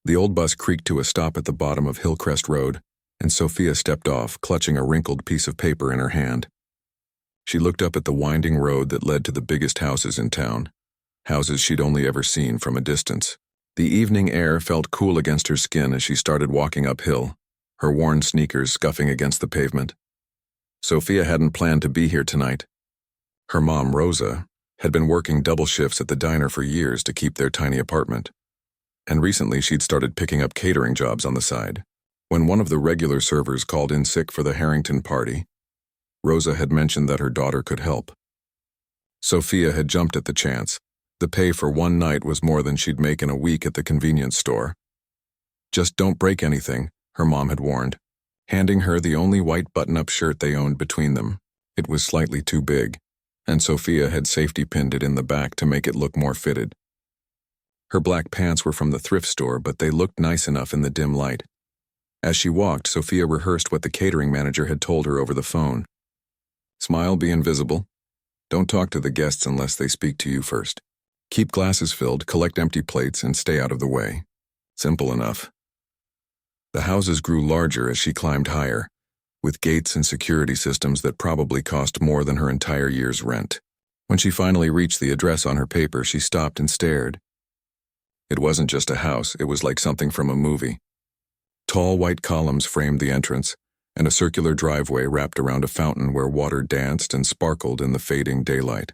The old bus creaked to a stop at the bottom of Hillcrest Road, and Sophia stepped off, clutching a wrinkled piece of paper in her hand. She looked up at the winding road that led to the biggest houses in town, houses she'd only ever seen from a distance. The evening air felt cool against her skin as she started walking uphill, her worn sneakers scuffing against the pavement. Sophia hadn't planned to be here tonight. Her mom, Rosa, had been working double shifts at the diner for years to keep their tiny apartment, and recently she'd started picking up catering jobs on the side. When one of the regular servers called in sick for the Harrington party, Rosa had mentioned that her daughter could help. Sophia had jumped at the chance. The pay for one night was more than she'd make in a week at the convenience store. Just don't break anything, her mom had warned, handing her the only white button-up shirt they owned between them. It was slightly too big, and Sophia had safety pinned it in the back to make it look more fitted. Her black pants were from the thrift store, but they looked nice enough in the dim light. As she walked, Sophia rehearsed what the catering manager had told her over the phone. Smile, be invisible. Don't talk to the guests unless they speak to you first. Keep glasses filled, collect empty plates, and stay out of the way. Simple enough. The houses grew larger as she climbed higher, with gates and security systems that probably cost more than her entire year's rent. When she finally reached the address on her paper, she stopped and stared. It wasn't just a house, it was like something from a movie. Tall white columns framed the entrance, and a circular driveway wrapped around a fountain where water danced and sparkled in the fading daylight.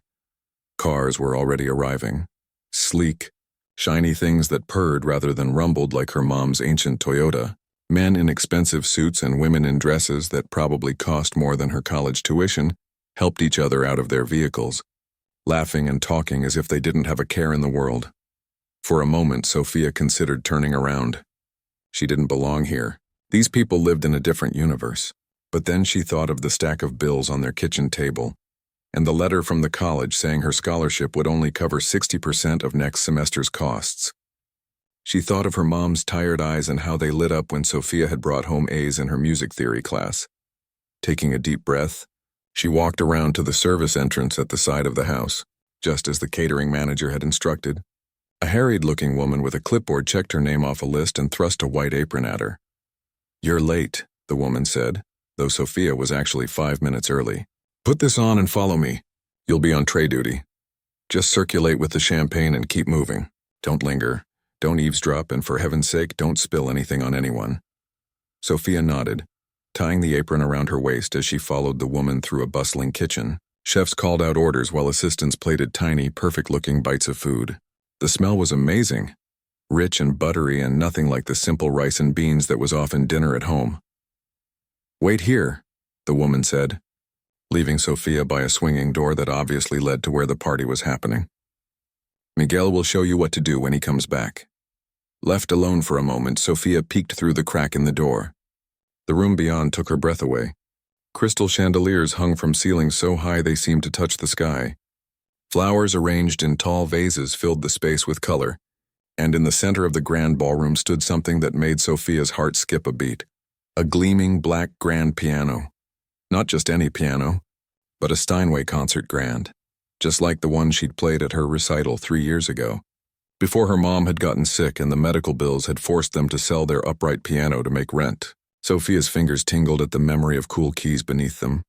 Cars were already arriving. Sleek, shiny things that purred rather than rumbled like her mom's ancient Toyota. Men in expensive suits and women in dresses that probably cost more than her college tuition helped each other out of their vehicles, laughing and talking as if they didn't have a care in the world. For a moment, Sophia considered turning around. She didn't belong here. These people lived in a different universe. But then she thought of the stack of bills on their kitchen table, and the letter from the college saying her scholarship would only cover 60% of next semester's costs. She thought of her mom's tired eyes and how they lit up when Sophia had brought home A's in her music theory class. Taking a deep breath, she walked around to the service entrance at the side of the house, just as the catering manager had instructed. A harried-looking woman with a clipboard checked her name off a list and thrust a white apron at her. "You're late," the woman said, though Sophia was actually 5 minutes early. "Put this on and follow me. You'll be on tray duty. Just circulate with the champagne and keep moving. Don't linger. Don't eavesdrop, and for heaven's sake, don't spill anything on anyone." Sophia nodded, tying the apron around her waist as she followed the woman through a bustling kitchen. Chefs called out orders while assistants plated tiny, perfect-looking bites of food. The smell was amazing, rich and buttery and nothing like the simple rice and beans that was often dinner at home. "Wait here," the woman said, leaving Sophia by a swinging door that obviously led to where the party was happening. "Miguel will show you what to do when he comes back." Left alone for a moment, Sophia peeked through the crack in the door. The room beyond took her breath away. Crystal chandeliers hung from ceilings so high they seemed to touch the sky. Flowers arranged in tall vases filled the space with color, and in the center of the grand ballroom stood something that made Sophia's heart skip a beat. A gleaming black grand piano. Not just any piano, but a Steinway concert grand, just like the one she'd played at her recital 3 years ago, before her mom had gotten sick and the medical bills had forced them to sell their upright piano to make rent. Sophia's fingers tingled at the memory of cool keys beneath them.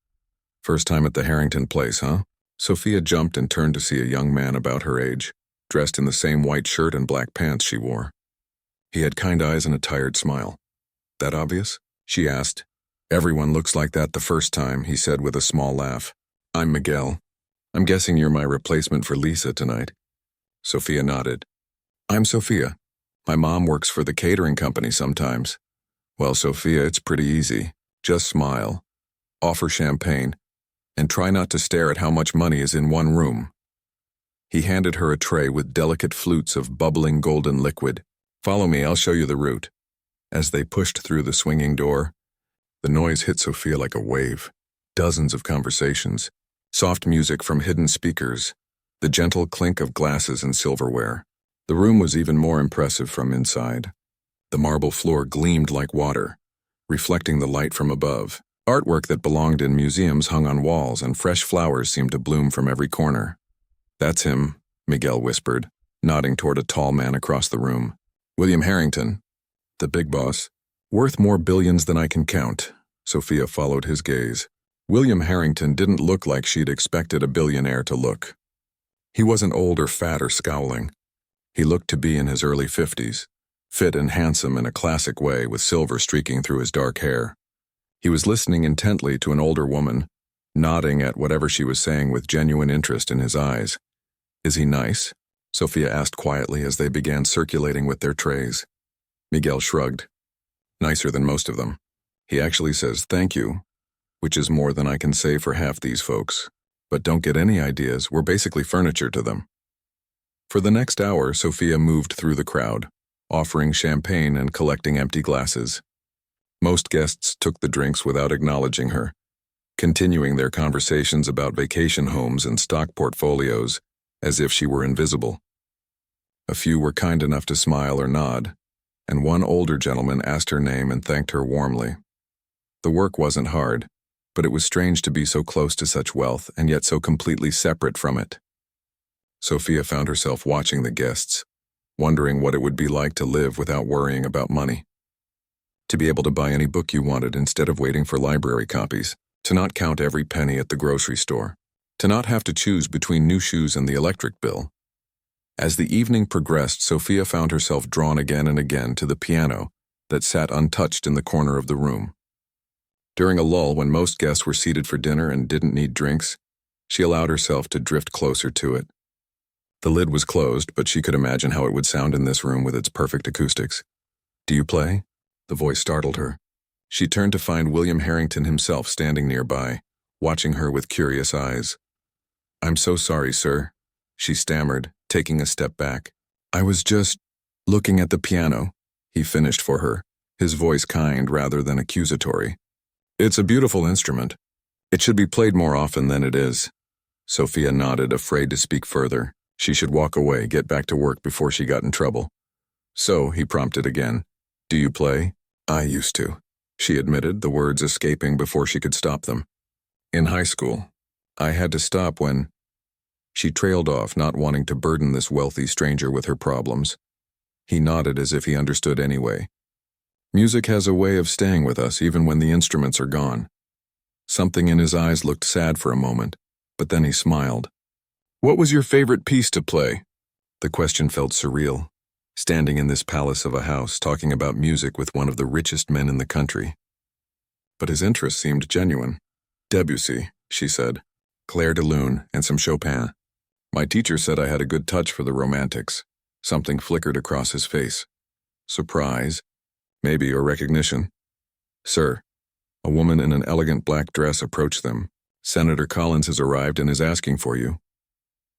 First time at the Harrington place, huh? Sophia jumped and turned to see a young man about her age, dressed in the same white shirt and black pants she wore. He had kind eyes and a tired smile. "That obvious?" she asked. "Everyone looks like that the first time," he said with a small laugh. "I'm Miguel. I'm guessing you're my replacement for Lisa tonight." Sophia nodded. "I'm Sophia. My mom works for the catering company sometimes." "Well, Sophia, it's pretty easy. Just smile, offer champagne, and try not to stare at how much money is in one room." He handed her a tray with delicate flutes of bubbling golden liquid. "Follow me, I'll show you the route." As they pushed through the swinging door, the noise hit Sophia like a wave. Dozens of conversations, soft music from hidden speakers, the gentle clink of glasses and silverware. The room was even more impressive from inside. The marble floor gleamed like water, reflecting the light from above. Artwork that belonged in museums hung on walls, and fresh flowers seemed to bloom from every corner. "That's him," Miguel whispered, nodding toward a tall man across the room. "William Harrington. The big boss. Worth more billions than I can count. Sophia followed his gaze. William Harrington didn't look like she'd expected a billionaire to look. He wasn't old or fat or scowling. He looked to be in his early 50s, fit and handsome in a classic way with silver streaking through his dark hair. He was listening intently to an older woman, nodding at whatever she was saying with genuine interest in his eyes. Is he nice? Sophia asked quietly as they began circulating with their trays. Miguel shrugged. Nicer than most of them. He actually says thank you, which is more than I can say for half these folks. But don't get any ideas, we're basically furniture to them. For the next hour, Sophia moved through the crowd, offering champagne and collecting empty glasses. Most guests took the drinks without acknowledging her, continuing their conversations about vacation homes and stock portfolios as if she were invisible. A few were kind enough to smile or nod, and one older gentleman asked her name and thanked her warmly. The work wasn't hard, but it was strange to be so close to such wealth and yet so completely separate from it. Sophia found herself watching the guests, wondering what it would be like to live without worrying about money. To be able to buy any book you wanted instead of waiting for library copies, to not count every penny at the grocery store, to not have to choose between new shoes and the electric bill. As the evening progressed, Sophia found herself drawn again and again to the piano that sat untouched in the corner of the room. During a lull when most guests were seated for dinner and didn't need drinks, she allowed herself to drift closer to it. The lid was closed, but she could imagine how it would sound in this room with its perfect acoustics. Do you play? The voice startled her. She turned to find William Harrington himself standing nearby, watching her with curious eyes. I'm so sorry, sir, she stammered, taking a step back. I was just looking at the piano, he finished for her, his voice kind rather than accusatory. It's a beautiful instrument. It should be played more often than it is. Sophia nodded, afraid to speak further. She should walk away, get back to work before she got in trouble. So, he prompted again. Do you play? I used to, she admitted, the words escaping before she could stop them. In high school, I had to stop when... She trailed off, not wanting to burden this wealthy stranger with her problems. He nodded as if he understood anyway. Music has a way of staying with us even when the instruments are gone. Something in his eyes looked sad for a moment, but then he smiled. What was your favorite piece to play? The question felt surreal, standing in this palace of a house talking about music with one of the richest men in the country. But his interest seemed genuine. Debussy, she said, Clair de Lune, and some Chopin. My teacher said I had a good touch for the romantics. Something flickered across his face. Surprise, maybe, or recognition. Sir, a woman in an elegant black dress approached them. Senator Collins has arrived and is asking for you.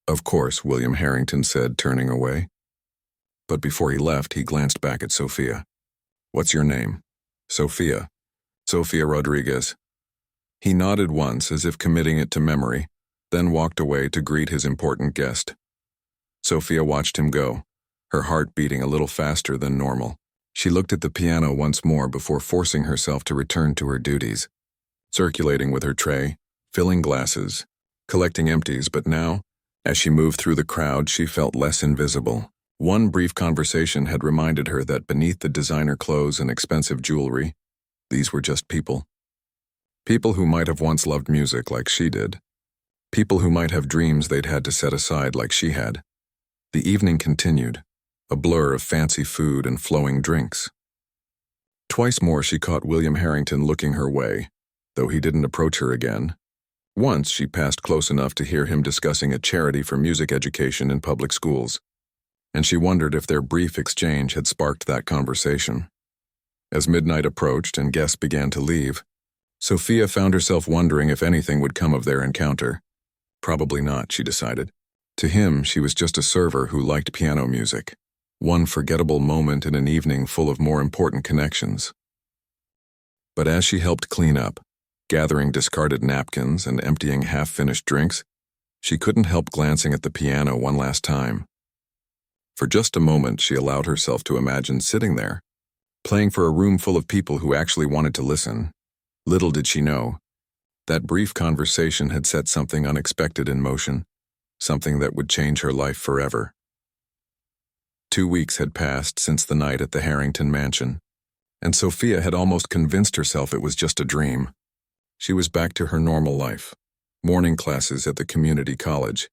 Of course, William Harrington said, turning away. But before he left, he glanced back at Sophia. What's your name? Sophia. Sophia Rodriguez. He nodded once, as if committing it to memory, then walked away to greet his important guest. Sophia watched him go, her heart beating a little faster than normal. She looked at the piano once more before forcing herself to return to her duties, circulating with her tray, filling glasses, collecting empties, but now, as she moved through the crowd, she felt less invisible. One brief conversation had reminded her that beneath the designer clothes and expensive jewelry, these were just people. People who might have once loved music like she did. People who might have dreams they'd had to set aside like she had. The evening continued, a blur of fancy food and flowing drinks. Twice more she caught William Harrington looking her way, though he didn't approach her again. Once she passed close enough to hear him discussing a charity for music education in public schools, and she wondered if their brief exchange had sparked that conversation. As midnight approached and guests began to leave, Sophia found herself wondering if anything would come of their encounter. Probably not, she decided. To him, she was just a server who liked piano music, one forgettable moment in an evening full of more important connections. But as she helped clean up, gathering discarded napkins and emptying half-finished drinks, she couldn't help glancing at the piano one last time. For just a moment, she allowed herself to imagine sitting there, playing for a room full of people who actually wanted to listen. Little did she know, that brief conversation had set something unexpected in motion, something that would change her life forever. 2 weeks had passed since the night at the Harrington mansion. and Sophia had almost convinced herself it was just a dream. She was back to her normal life. Morning classes at the community college,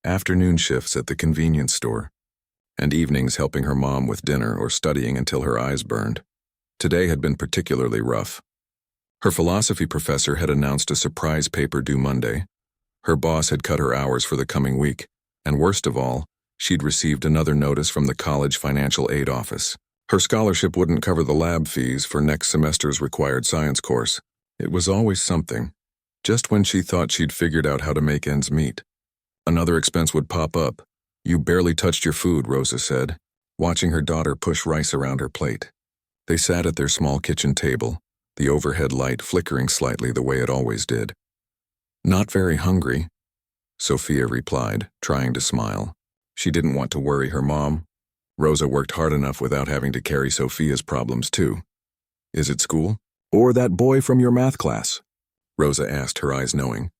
afternoon shifts at the convenience store, and evenings helping her mom with dinner or studying until her eyes burned. Today had been particularly rough. Her philosophy professor had announced a surprise paper due Monday. Her boss had cut her hours for the coming week, and worst of all, she'd received another notice from the college financial aid office. Her scholarship wouldn't cover the lab fees for next semester's required science course. It was always something. Just when she thought she'd figured out how to make ends meet, another expense would pop up. "You barely touched your food," Rosa said, watching her daughter push rice around her plate. They sat at their small kitchen table, the overhead light flickering slightly the way it always did. "Not very hungry," Sophia replied, trying to smile. She didn't want to worry her mom. Rosa worked hard enough without having to carry Sophia's problems too. "Is it school? Or that boy from your math class?" Rosa asked, her eyes knowing.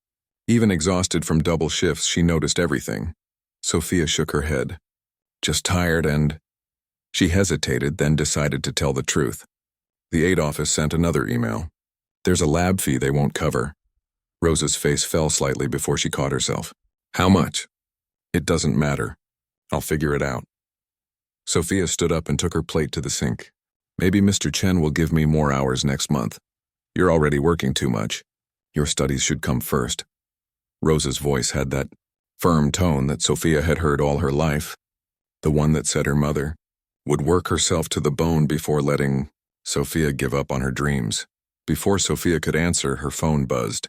Even exhausted from double shifts, she noticed everything. Sophia shook her head. "Just tired and—" She hesitated, then decided to tell the truth. The aid office sent another email. "There's a lab fee they won't cover." Rosa's face fell slightly before she caught herself. "How much?" "It doesn't matter. I'll figure it out." Sophia stood up and took her plate to the sink. "Maybe Mr. Chen will give me more hours next month. You're already working too much. Your studies should come first." Rosa's voice had that firm tone that Sophia had heard all her life, the one that said her mother would work herself to the bone before letting Sophia give up on her dreams. Before Sophia could answer, her phone buzzed.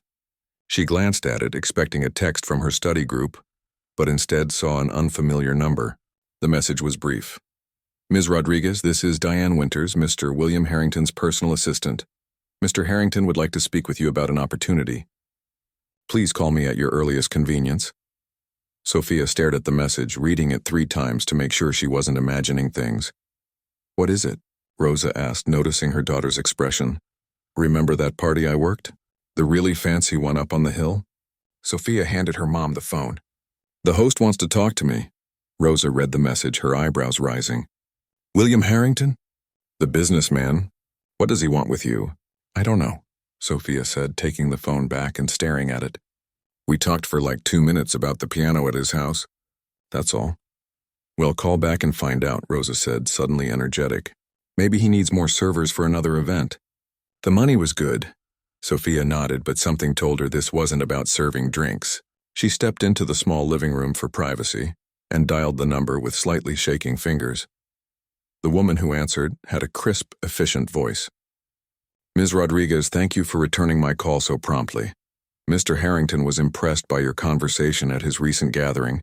She glanced at it, expecting a text from her study group, but instead saw an unfamiliar number. The message was brief. "Ms. Rodriguez, this is Diane Winters, Mr. William Harrington's personal assistant. Mr. Harrington would like to speak with you about an opportunity. Please call me at your earliest convenience." Sophia stared at the message, reading it 3 times to make sure she wasn't imagining things. "What is it?" Rosa asked, noticing her daughter's expression. "Remember that party I worked? The really fancy one up on the hill?" Sophia handed her mom the phone. "The host wants to talk to me." Rosa read the message, her eyebrows rising. "William Harrington? The businessman? What does he want with you?" "I don't know," Sophia said, taking the phone back and staring at it. "We talked for like 2 minutes about the piano at his house. That's all." "Well, call back and find out," Rosa said, suddenly energetic. "Maybe he needs more servers for another event." The money was good. Sophia nodded, but something told her this wasn't about serving drinks. She stepped into the small living room for privacy and dialed the number with slightly shaking fingers. The woman who answered had a crisp, efficient voice. "Ms. Rodriguez, thank you for returning my call so promptly. Mr. Harrington was impressed by your conversation at his recent gathering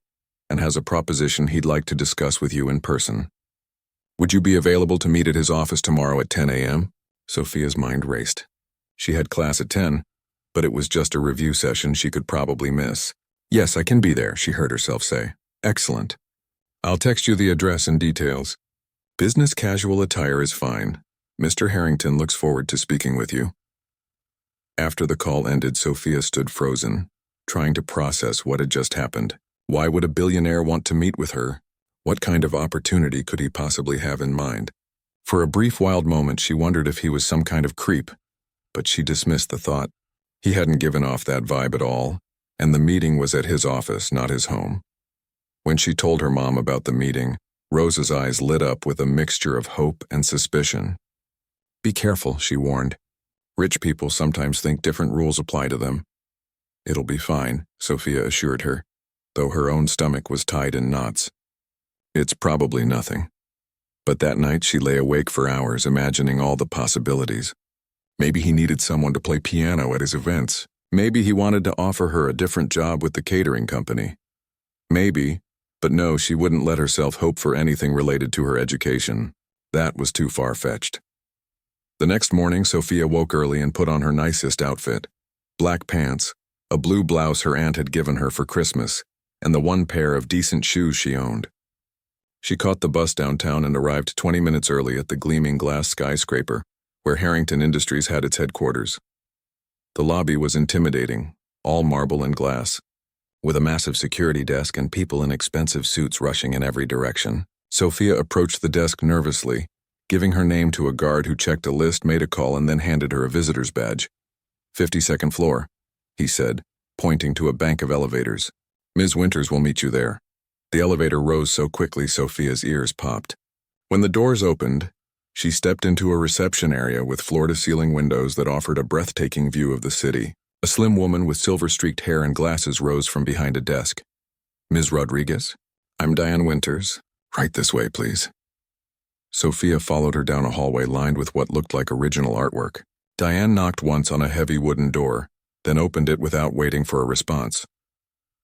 and has a proposition he'd like to discuss with you in person. Would you be available to meet at his office tomorrow at 10 a.m.? Sophia's mind raced. She had class at 10, but it was just a review session she could probably miss. "Yes, I can be there," she heard herself say. "Excellent. I'll text you the address and details. Business casual attire is fine. Mr. Harrington looks forward to speaking with you." After the call ended, Sophia stood frozen, trying to process what had just happened. Why would a billionaire want to meet with her? What kind of opportunity could he possibly have in mind? For a brief wild moment, she wondered if he was some kind of creep, but she dismissed the thought. He hadn't given off that vibe at all, and the meeting was at his office, not his home. When she told her mom about the meeting, Rosa's eyes lit up with a mixture of hope and suspicion. "Be careful," she warned. "Rich people sometimes think different rules apply to them." "It'll be fine," Sophia assured her, though her own stomach was tied in knots. "It's probably nothing." But that night she lay awake for hours, imagining all the possibilities. Maybe he needed someone to play piano at his events. Maybe he wanted to offer her a different job with the catering company. Maybe, but no, she wouldn't let herself hope for anything related to her education. That was too far-fetched. The next morning, Sophia woke early and put on her nicest outfit. Black pants, a blue blouse her aunt had given her for Christmas, and the one pair of decent shoes she owned. She caught the bus downtown and arrived 20 minutes early at the gleaming glass skyscraper, where Harrington Industries had its headquarters. The lobby was intimidating, all marble and glass, with a massive security desk and people in expensive suits rushing in every direction. Sophia approached the desk nervously, Giving her name to a guard who checked a list, made a call, and then handed her a visitor's badge. 52nd floor, he said, pointing to a bank of elevators. Ms. Winters will meet you there. The elevator rose so quickly Sophia's ears popped. When the doors opened, she stepped into a reception area with floor-to-ceiling windows that offered a breathtaking view of the city. A slim woman with silver-streaked hair and glasses rose from behind a desk. Ms. Rodriguez? I'm Diane Winters. Right this way, please. Sophia followed her down a hallway lined with what looked like original artwork. Diane knocked once on a heavy wooden door, then opened it without waiting for a response.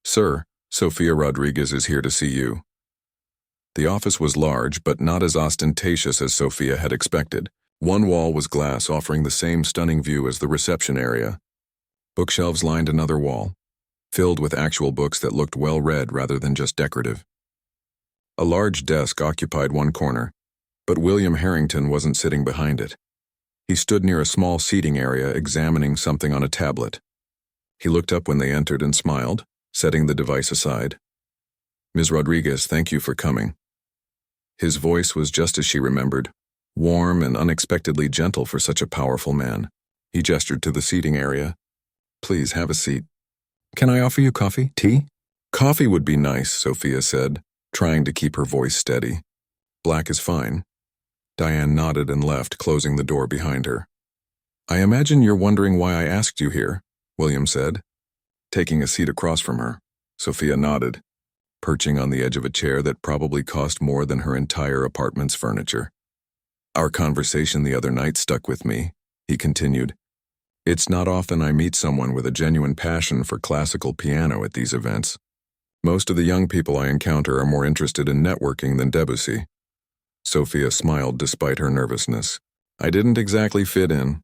Sir, Sophia Rodriguez is here to see you. The office was large, but not as ostentatious as Sophia had expected. One wall was glass, offering the same stunning view as the reception area. Bookshelves lined another wall, filled with actual books that looked well-read rather than just decorative. A large desk occupied one corner, but William Harrington wasn't sitting behind it. He stood near a small seating area examining something on a tablet. He looked up when they entered and smiled, setting the device aside. Ms. Rodriguez, thank you for coming. His voice was just as she remembered, warm and unexpectedly gentle for such a powerful man. He gestured to the seating area. Please have a seat. Can I offer you coffee? Tea? Coffee would be nice, Sophia said, trying to keep her voice steady. Black is fine. Diane nodded and left, closing the door behind her. I imagine you're wondering why I asked you here, William said, taking a seat across from her. Sophia nodded, perching on the edge of a chair that probably cost more than her entire apartment's furniture. Our conversation the other night stuck with me, he continued. It's not often I meet someone with a genuine passion for classical piano at these events. Most of the young people I encounter are more interested in networking than Debussy. Sophia smiled despite her nervousness. I didn't exactly fit in.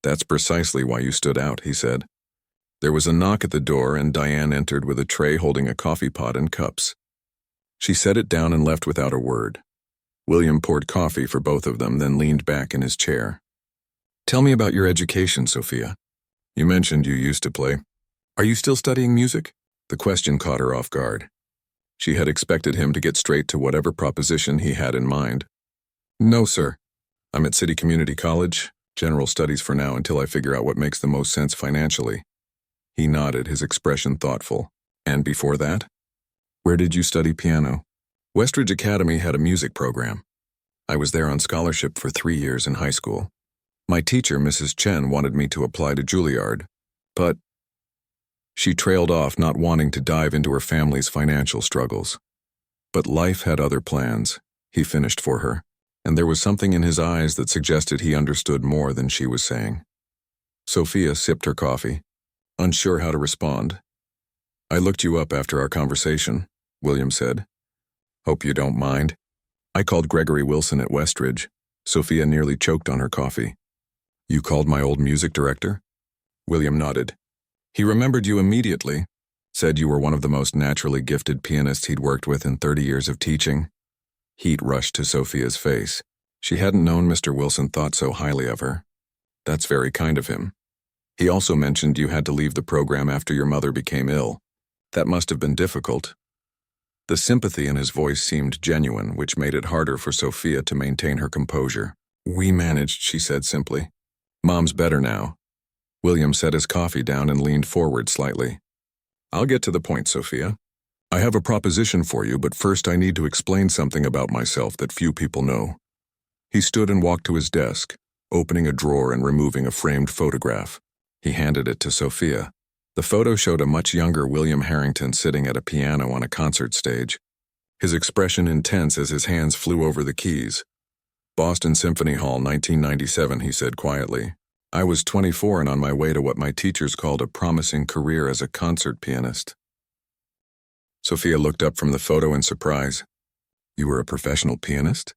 That's precisely why you stood out, he said. There was a knock at the door and Diane entered with a tray holding a coffee pot and cups. She set it down and left without a word. William poured coffee for both of them, then leaned back in his chair. Tell me about your education, Sophia. You mentioned you used to play. Are you still studying music? The question caught her off guard. She had expected him to get straight to whatever proposition he had in mind. No, sir. I'm at City Community College, general studies for now until I figure out what makes the most sense financially. He nodded, his expression thoughtful. And before that? Where did you study piano? Westridge Academy had a music program. I was there on scholarship for 3 years in high school. My teacher, Mrs. Chen, wanted me to apply to Juilliard, but she trailed off, not wanting to dive into her family's financial struggles. But life had other plans, he finished for her, and there was something in his eyes that suggested he understood more than she was saying. Sophia sipped her coffee, unsure how to respond. I looked you up after our conversation, William said. Hope you don't mind. I called Gregory Wilson at Westridge. Sophia nearly choked on her coffee. You called my old music director? William nodded. He remembered you immediately, said you were one of the most naturally gifted pianists he'd worked with in 30 years of teaching. Heat rushed to Sophia's face. She hadn't known Mr. Wilson thought so highly of her. That's very kind of him. He also mentioned you had to leave the program after your mother became ill. That must have been difficult. The sympathy in his voice seemed genuine, which made it harder for Sophia to maintain her composure. We managed, she said simply. Mom's better now. William set his coffee down and leaned forward slightly. I'll get to the point, Sophia. I have a proposition for you, but first I need to explain something about myself that few people know. He stood and walked to his desk, opening a drawer and removing a framed photograph. He handed it to Sophia. The photo showed a much younger William Harrington sitting at a piano on a concert stage, his expression intense as his hands flew over the keys. Boston Symphony Hall, 1997, he said quietly. I was 24 and on my way to what my teachers called a promising career as a concert pianist. Sophia looked up from the photo in surprise. You were a professional pianist?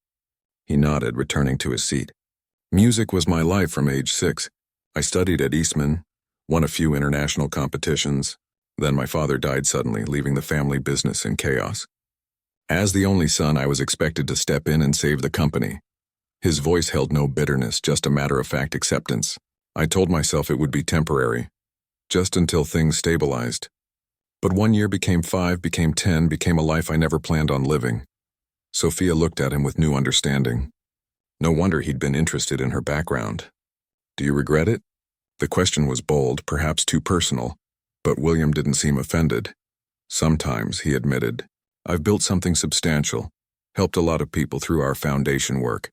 He nodded, returning to his seat. Music was my life from age 6. I studied at Eastman, won a few international competitions. Then my father died suddenly, leaving the family business in chaos. As the only son, I was expected to step in and save the company. His voice held no bitterness, just a matter-of-fact acceptance. I told myself it would be temporary, just until things stabilized. But 1 year became 5, became 10, became a life I never planned on living. Sophia looked at him with new understanding. No wonder he'd been interested in her background. Do you regret it? The question was bold, perhaps too personal, but William didn't seem offended. Sometimes, he admitted, I've built something substantial, helped a lot of people through our foundation work.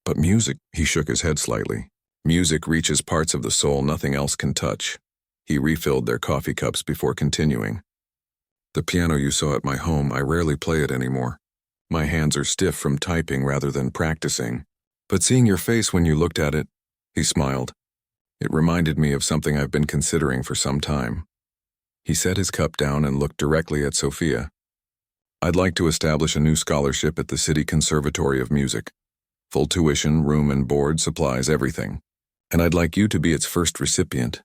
But music, he shook his head slightly. Music reaches parts of the soul nothing else can touch. He refilled their coffee cups before continuing. The piano you saw at my home, I rarely play it anymore. My hands are stiff from typing rather than practicing. But seeing your face when you looked at it, he smiled. It reminded me of something I've been considering for some time. He set his cup down and looked directly at Sophia. I'd like to establish a new scholarship at the City Conservatory of Music. Full tuition, room and board, supplies, everything. And I'd like you to be its first recipient.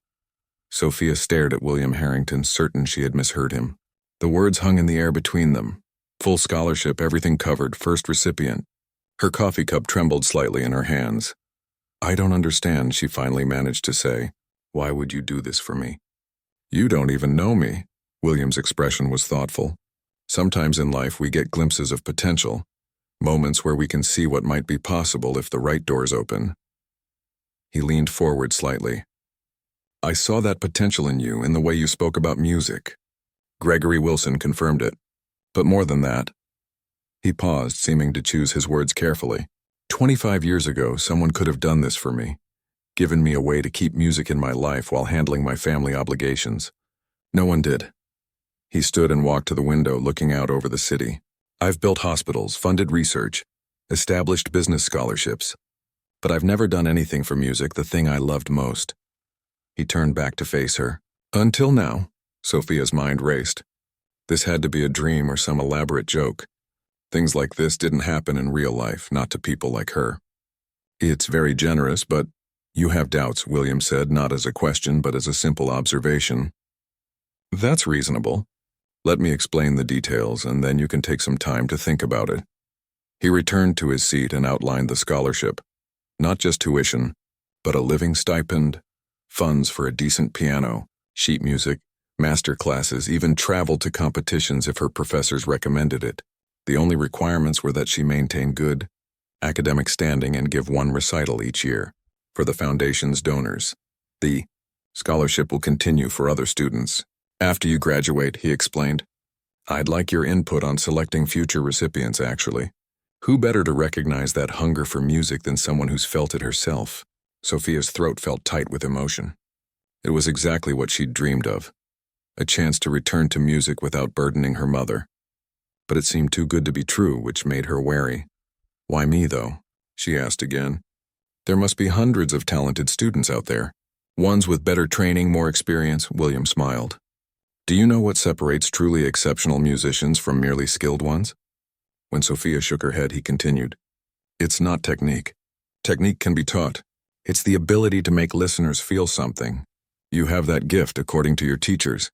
Sophia stared at William Harrington, certain she had misheard him. The words hung in the air between them. Full scholarship, everything covered, first recipient. Her coffee cup trembled slightly in her hands. I don't understand, she finally managed to say. Why would you do this for me? You don't even know me. William's expression was thoughtful. Sometimes in life we get glimpses of potential, moments where we can see what might be possible if the right doors open. He leaned forward slightly. I saw that potential in you, in the way you spoke about music. Gregory Wilson confirmed it. But more than that. He paused, seeming to choose his words carefully. 25 years ago, someone could have done this for me, given me a way to keep music in my life while handling my family obligations. No one did. He stood and walked to the window, looking out over the city. I've built hospitals, funded research, established business scholarships. But I've never done anything for music, the thing I loved most. He turned back to face her. Until now, Sophia's mind raced. This had to be a dream or some elaborate joke. Things like this didn't happen in real life, not to people like her. It's very generous, but you have doubts, William said, not as a question, but as a simple observation. That's reasonable. Let me explain the details, and then you can take some time to think about it. He returned to his seat and outlined the scholarship. Not just tuition, but a living stipend, funds for a decent piano, sheet music, master classes, even travel to competitions if her professors recommended it. The only requirements were that she maintain good academic standing and give one recital each year for the foundation's donors. The scholarship will continue for other students. After you graduate, he explained. I'd like your input on selecting future recipients, actually. Who better to recognize that hunger for music than someone who's felt it herself? Sophia's throat felt tight with emotion. It was exactly what she'd dreamed of. A chance to return to music without burdening her mother. But it seemed too good to be true, which made her wary. Why me, though? She asked again. There must be hundreds of talented students out there. Ones with better training, more experience, William smiled. Do you know what separates truly exceptional musicians from merely skilled ones? When Sophia shook her head, he continued. It's not technique. Technique can be taught. It's the ability to make listeners feel something. You have that gift, according to your teachers.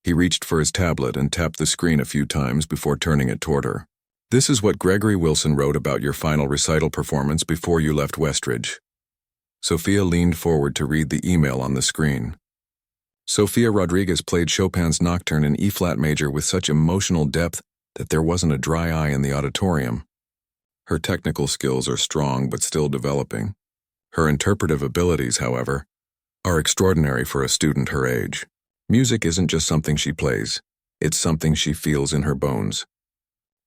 He reached for his tablet and tapped the screen a few times before turning it toward her. This is what Gregory Wilson wrote about your final recital performance before you left Westridge. Sophia leaned forward to read the email on the screen. Sofia Rodriguez played Chopin's Nocturne in E-flat major with such emotional depth that there wasn't a dry eye in the auditorium. Her technical skills are strong but still developing. Her interpretive abilities, however, are extraordinary for a student her age. Music isn't just something she plays, it's something she feels in her bones.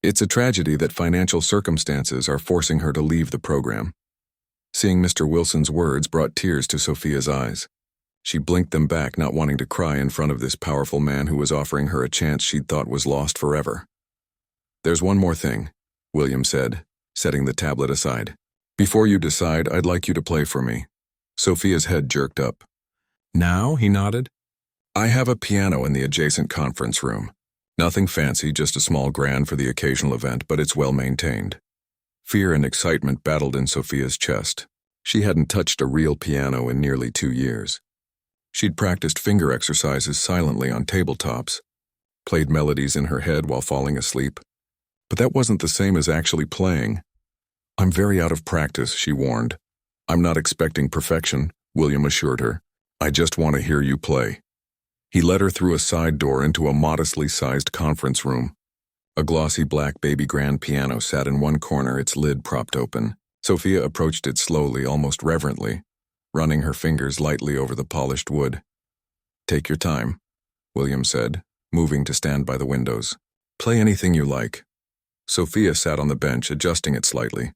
It's a tragedy that financial circumstances are forcing her to leave the program. Seeing Mr. Wilson's words brought tears to Sophia's eyes. She blinked them back, not wanting to cry in front of this powerful man who was offering her a chance she'd thought was lost forever. There's one more thing, William said, setting the tablet aside. Before you decide, I'd like you to play for me. Sophia's head jerked up. Now? He nodded. I have a piano in the adjacent conference room. Nothing fancy, just a small grand for the occasional event, but it's well maintained. Fear and excitement battled in Sophia's chest. She hadn't touched a real piano in nearly 2 years. She'd practiced finger exercises silently on tabletops, played melodies in her head while falling asleep. But that wasn't the same as actually playing. I'm very out of practice, she warned. I'm not expecting perfection, William assured her. I just want to hear you play. He led her through a side door into a modestly sized conference room. A glossy black baby grand piano sat in one corner, its lid propped open. Sophia approached it slowly, almost reverently, running her fingers lightly over the polished wood. "Take your time," William said, moving to stand by the windows. "Play anything you like." Sophia sat on the bench, adjusting it slightly.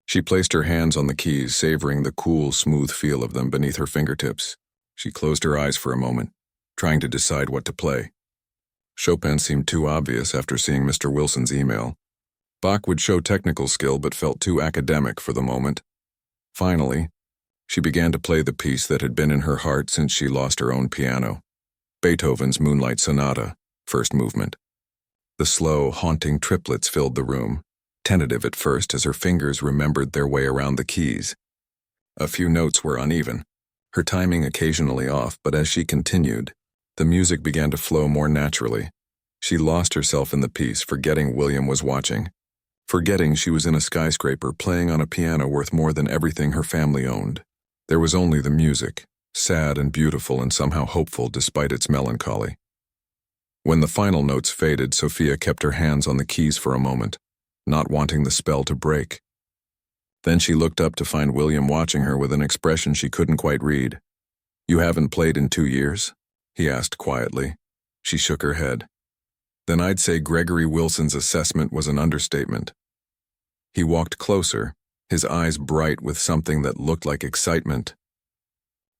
She placed her hands on the keys, savoring the cool, smooth feel of them beneath her fingertips. She closed her eyes for a moment, trying to decide what to play. Chopin seemed too obvious after seeing Mr. Wilson's email. Bach would show technical skill but felt too academic for the moment. Finally, she began to play the piece that had been in her heart since she lost her own piano. Beethoven's Moonlight Sonata, first movement. The slow, haunting triplets filled the room, tentative at first as her fingers remembered their way around the keys. A few notes were uneven, her timing occasionally off, but as she continued, the music began to flow more naturally. She lost herself in the piece, forgetting William was watching, forgetting she was in a skyscraper playing on a piano worth more than everything her family owned. There was only the music, sad and beautiful and somehow hopeful despite its melancholy. When the final notes faded, Sophia kept her hands on the keys for a moment, not wanting the spell to break. Then she looked up to find William watching her with an expression she couldn't quite read. "You haven't played in 2 years?" he asked quietly. She shook her head. "Then I'd say Gregory Wilson's assessment was an understatement." He walked closer, his eyes bright with something that looked like excitement.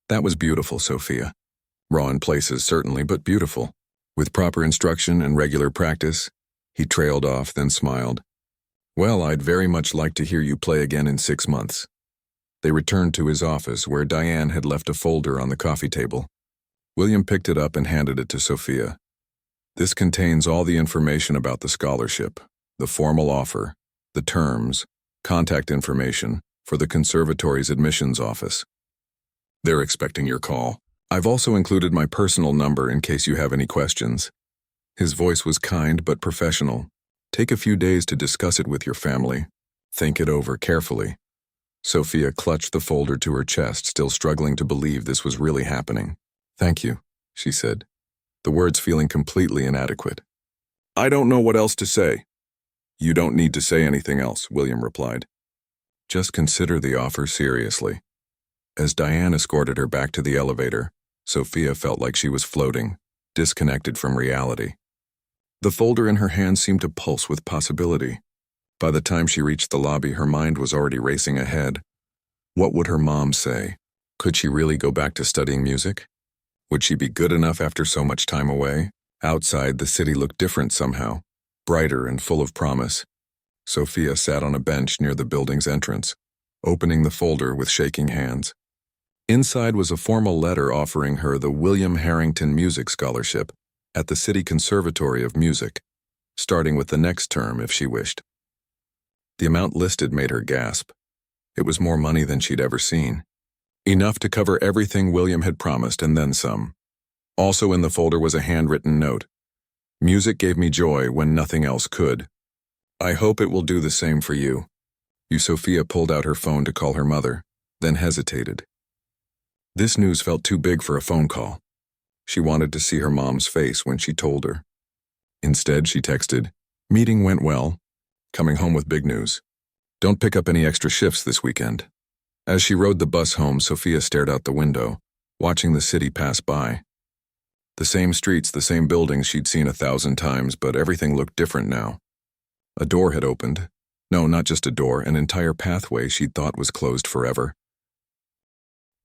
"That was beautiful, Sophia. Raw in places, certainly, but beautiful. With proper instruction and regular practice," he trailed off, then smiled. "Well, I'd very much like to hear you play again in 6 months. They returned to his office, where Diane had left a folder on the coffee table. William picked it up and handed it to Sophia. "This contains all the information about the scholarship, the formal offer, the terms, contact information for the conservatory's admissions office. They're expecting your call. I've also included my personal number in case you have any questions." His voice was kind but professional. "Take a few days to discuss it with your family. Think it over carefully." Sophia clutched the folder to her chest, still struggling to believe this was really happening. "Thank you," she said, the words feeling completely inadequate. "I don't know what else to say." "You don't need to say anything else," William replied. "Just consider the offer seriously." As Diane escorted her back to the elevator, Sophia felt like she was floating, disconnected from reality. The folder in her hand seemed to pulse with possibility. By the time she reached the lobby, her mind was already racing ahead. What would her mom say? Could she really go back to studying music? Would she be good enough after so much time away? Outside, the city looked different somehow, brighter and full of promise. Sophia sat on a bench near the building's entrance, opening the folder with shaking hands. Inside was a formal letter offering her the William Harrington Music Scholarship at the City Conservatory of Music, starting with the next term if she wished. The amount listed made her gasp. It was more money than she'd ever seen. Enough to cover everything William had promised and then some. Also in the folder was a handwritten note. "Music gave me joy when nothing else could. I hope it will do the same for you." Sophia pulled out her phone to call her mother, then hesitated. This news felt too big for a phone call. She wanted to see her mom's face when she told her. Instead, she texted, "Meeting went well. Coming home with big news. Don't pick up any extra shifts this weekend." As she rode the bus home, Sophia stared out the window, watching the city pass by. The same streets, the same buildings she'd seen 1,000 times, but everything looked different now. A door had opened. No, not just a door, an entire pathway she'd thought was closed forever.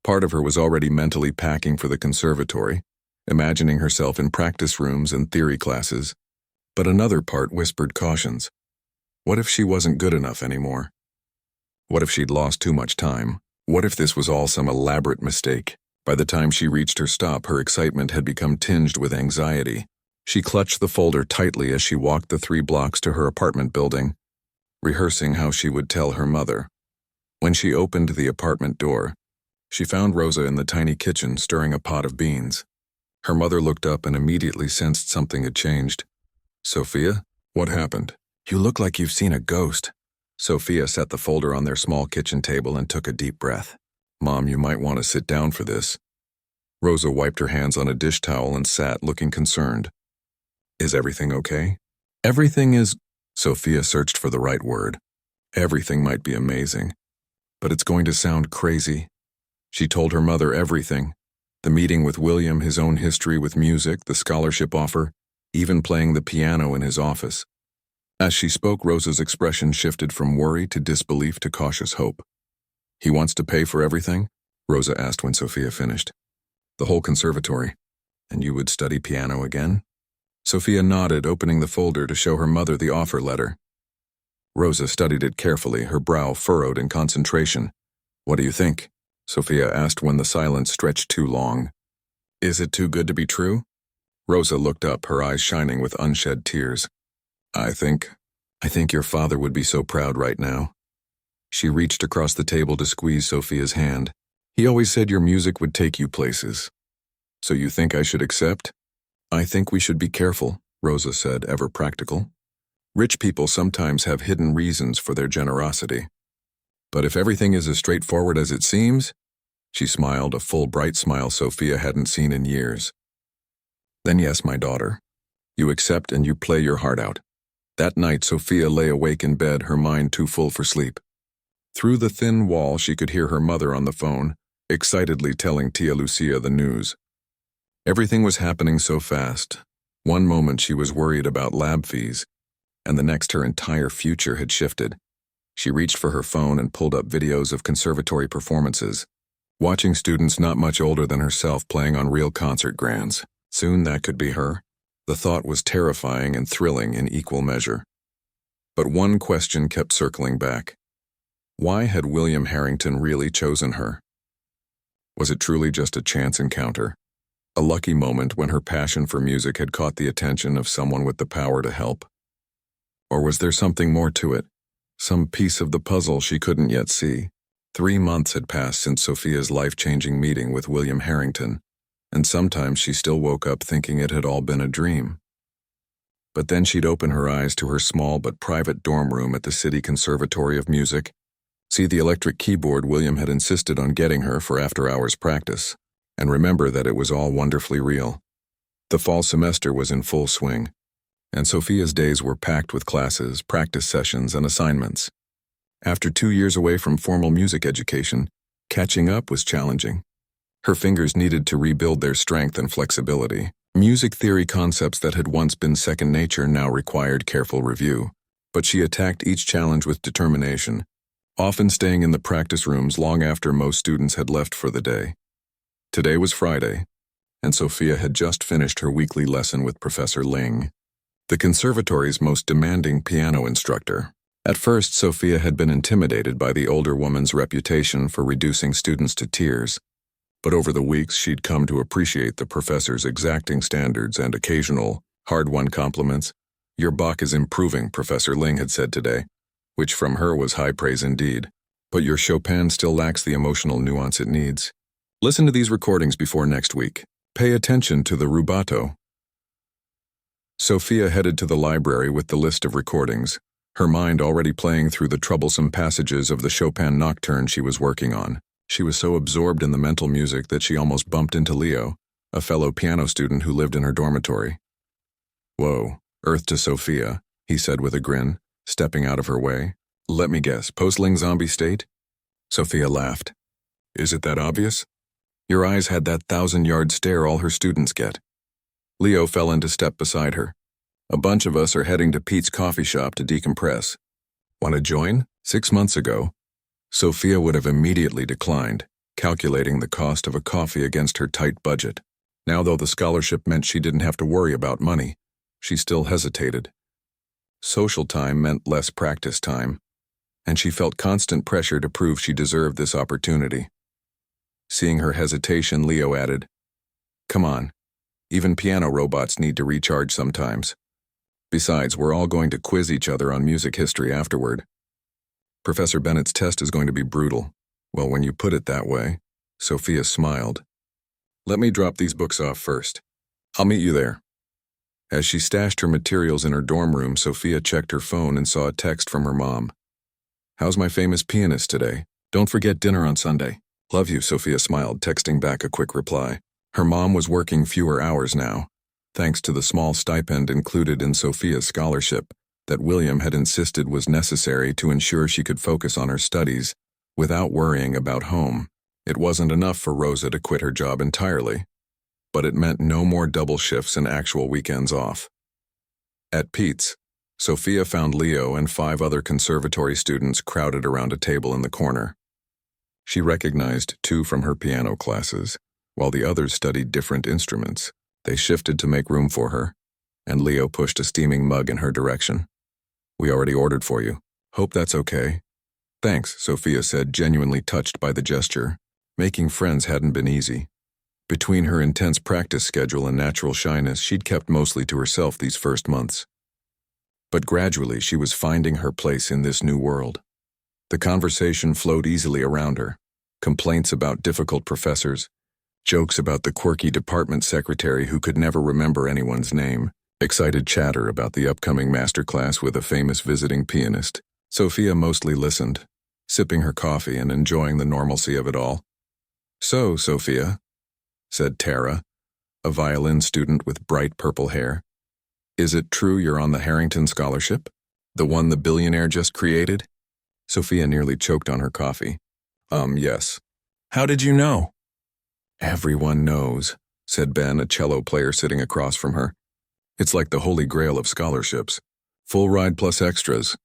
Part of her was already mentally packing for the conservatory, imagining herself in practice rooms and theory classes, but another part whispered cautions. What if she wasn't good enough anymore? What if she'd lost too much time? What if this was all some elaborate mistake? By the time she reached her stop, her excitement had become tinged with anxiety. She clutched the folder tightly as she walked the 3 blocks to her apartment building, rehearsing how she would tell her mother. When she opened the apartment door, she found Rosa in the tiny kitchen stirring a pot of beans. Her mother looked up and immediately sensed something had changed. "Sophia, what happened? You look like you've seen a ghost." Sophia set the folder on their small kitchen table and took a deep breath. "Mom, you might want to sit down for this." Rosa wiped her hands on a dish towel and sat, looking concerned. "Is everything okay?" "Everything is..." Sophia searched for the right word. Everything might be amazing. But it's going to sound crazy. She told her mother everything. The meeting with William, his own history with music, the scholarship offer, even playing the piano in his office. As she spoke, Rosa's expression shifted from worry to disbelief to cautious hope. "He wants to pay for everything?" Rosa asked when Sophia finished. "The whole conservatory. And you would study piano again?" Sophia nodded, opening the folder to show her mother the offer letter. Rosa studied it carefully, her brow furrowed in concentration. "What do you think?" Sophia asked when the silence stretched too long. "Is it too good to be true?" Rosa looked up, her eyes shining with unshed tears. I think your father would be so proud right now." She reached across the table to squeeze Sophia's hand. "He always said your music would take you places. So you think I should accept?" "I think we should be careful," Rosa said, ever practical. "Rich people sometimes have hidden reasons for their generosity. But if everything is as straightforward as it seems," she smiled, a full, bright smile Sophia hadn't seen in years. "Then yes, my daughter. You accept and you play your heart out." That night, Sophia lay awake in bed, her mind too full for sleep. Through the thin wall, she could hear her mother on the phone, excitedly telling Tia Lucia the news. Everything was happening so fast. One moment she was worried about lab fees, and the next her entire future had shifted. She reached for her phone and pulled up videos of conservatory performances, watching students not much older than herself playing on real concert grands. Soon that could be her. The thought was terrifying and thrilling in equal measure. But one question kept circling back. Why had William Harrington really chosen her? Was it truly just a chance encounter? A lucky moment when her passion for music had caught the attention of someone with the power to help? Or was there something more to it? Some piece of the puzzle she couldn't yet see? 3 months had passed since Sophia's life-changing meeting with William Harrington, and sometimes she still woke up thinking it had all been a dream. But then she'd open her eyes to her small but private dorm room at the City Conservatory of Music, see the electric keyboard William had insisted on getting her for after-hours practice, and remember that it was all wonderfully real. The fall semester was in full swing, and Sophia's days were packed with classes, practice sessions, and assignments. After 2 years away from formal music education, catching up was challenging. Her fingers needed to rebuild their strength and flexibility. Music theory concepts that had once been second nature now required careful review, but she attacked each challenge with determination, often staying in the practice rooms long after most students had left for the day. Today was Friday, and Sophia had just finished her weekly lesson with Professor Ling, the conservatory's most demanding piano instructor. At first, Sophia had been intimidated by the older woman's reputation for reducing students to tears, but over the weeks she'd come to appreciate the professor's exacting standards and occasional, hard-won compliments. "Your Bach is improving," Professor Ling had said today, which from her was high praise indeed. "But your Chopin still lacks the emotional nuance it needs. Listen to these recordings before next week. Pay attention to the rubato." Sophia headed to the library with the list of recordings, her mind already playing through the troublesome passages of the Chopin nocturne she was working on. She was so absorbed in the mental music that she almost bumped into Leo, a fellow piano student who lived in her dormitory. "Whoa, earth to Sophia," he said with a grin, stepping out of her way. "Let me guess, post-Ling zombie state?" Sophia laughed. "Is it that obvious? Your eyes had that 1,000-yard stare all her students get." Leo fell into step beside her. "A bunch of us are heading to Pete's coffee shop to decompress. Want to join?" 6 months ago, Sophia would have immediately declined, calculating the cost of a coffee against her tight budget. Now, though the scholarship meant she didn't have to worry about money, she still hesitated. Social time meant less practice time, and she felt constant pressure to prove she deserved this opportunity. Seeing her hesitation, Leo added, "Come on, even piano robots need to recharge sometimes. Besides, we're all going to quiz each other on music history afterward. Professor Bennett's test is going to be brutal." "Well, when you put it that way," Sophia smiled. "Let me drop these books off first. I'll meet you there." As she stashed her materials in her dorm room, Sophia checked her phone and saw a text from her mom. "How's my famous pianist today? Don't forget dinner on Sunday. Love you," Sophia smiled, texting back a quick reply. Her mom was working fewer hours now, thanks to the small stipend included in Sophia's scholarship that William had insisted was necessary to ensure she could focus on her studies without worrying about home. It wasn't enough for Rosa to quit her job entirely, but it meant no more double shifts and actual weekends off. At Pete's, Sophia found Leo and 5 other conservatory students crowded around a table in the corner. She recognized 2 from her piano classes, while the others studied different instruments. They shifted to make room for her, and Leo pushed a steaming mug in her direction. "We already ordered for you. Hope that's okay." "Thanks," Sophia said, genuinely touched by the gesture. Making friends hadn't been easy. Between her intense practice schedule and natural shyness, she'd kept mostly to herself these first months. But gradually, she was finding her place in this new world. The conversation flowed easily around her. Complaints about difficult professors, jokes about the quirky department secretary who could never remember anyone's name, excited chatter about the upcoming masterclass with a famous visiting pianist. Sophia mostly listened, sipping her coffee and enjoying the normalcy of it all. "So, Sophia," said Tara, a violin student with bright purple hair, "is it true you're on the Harrington Scholarship? The one the billionaire just created?" Sophia nearly choked on her coffee. Yes. "How did you know?" "Everyone knows," said Ben, a cello player sitting across from her. "It's like the holy grail of scholarships. Full ride plus extras.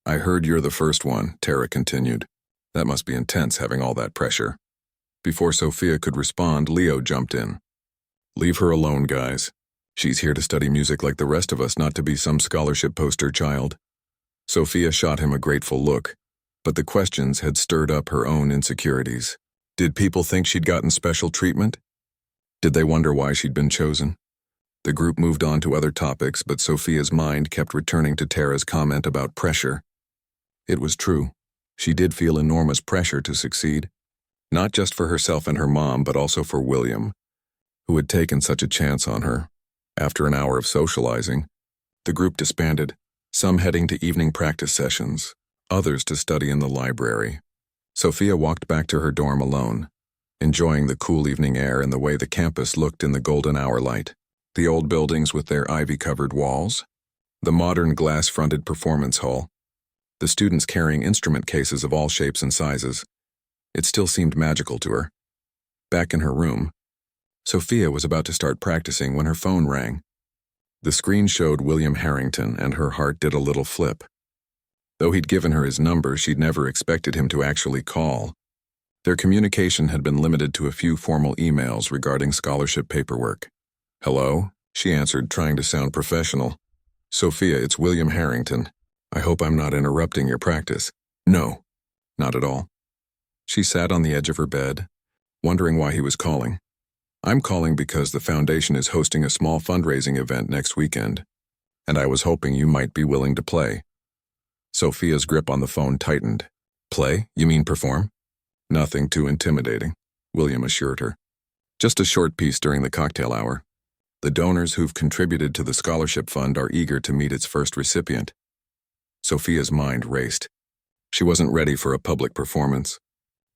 I heard you're the first one," Tara continued. "That must be intense having all that pressure." Before Sophia could respond, Leo jumped in. "Leave her alone, guys. She's here to study music like the rest of us, not to be some scholarship poster child." Sophia shot him a grateful look, but the questions had stirred up her own insecurities. Did people think she'd gotten special treatment? Did they wonder why she'd been chosen? The group moved on to other topics, but Sophia's mind kept returning to Tara's comment about pressure. It was true. She did feel enormous pressure to succeed. Not just for herself and her mom, but also for William, who had taken such a chance on her. After an hour of socializing, the group disbanded, some heading to evening practice sessions, others to study in the library. Sophia walked back to her dorm alone, enjoying the cool evening air and the way the campus looked in the golden hour light. The old buildings with their ivy-covered walls, the modern glass-fronted performance hall, the students carrying instrument cases of all shapes and sizes. It still seemed magical to her. Back in her room, Sophia was about to start practicing when her phone rang. The screen showed William Harrington, and her heart did a little flip. Though he'd given her his number, she'd never expected him to actually call. Their communication had been limited to a few formal emails regarding scholarship paperwork. "Hello?" she answered, trying to sound professional. "Sophia, it's William Harrington. I hope I'm not interrupting your practice." "No, not at all." She sat on the edge of her bed, wondering why he was calling. "I'm calling because the foundation is hosting a small fundraising event next weekend, and I was hoping you might be willing to play." Sophia's grip on the phone tightened. "Play? You mean perform?" "Nothing too intimidating," William assured her. "Just a short piece during the cocktail hour. The donors who've contributed to the scholarship fund are eager to meet its first recipient." Sophia's mind raced. She wasn't ready for a public performance.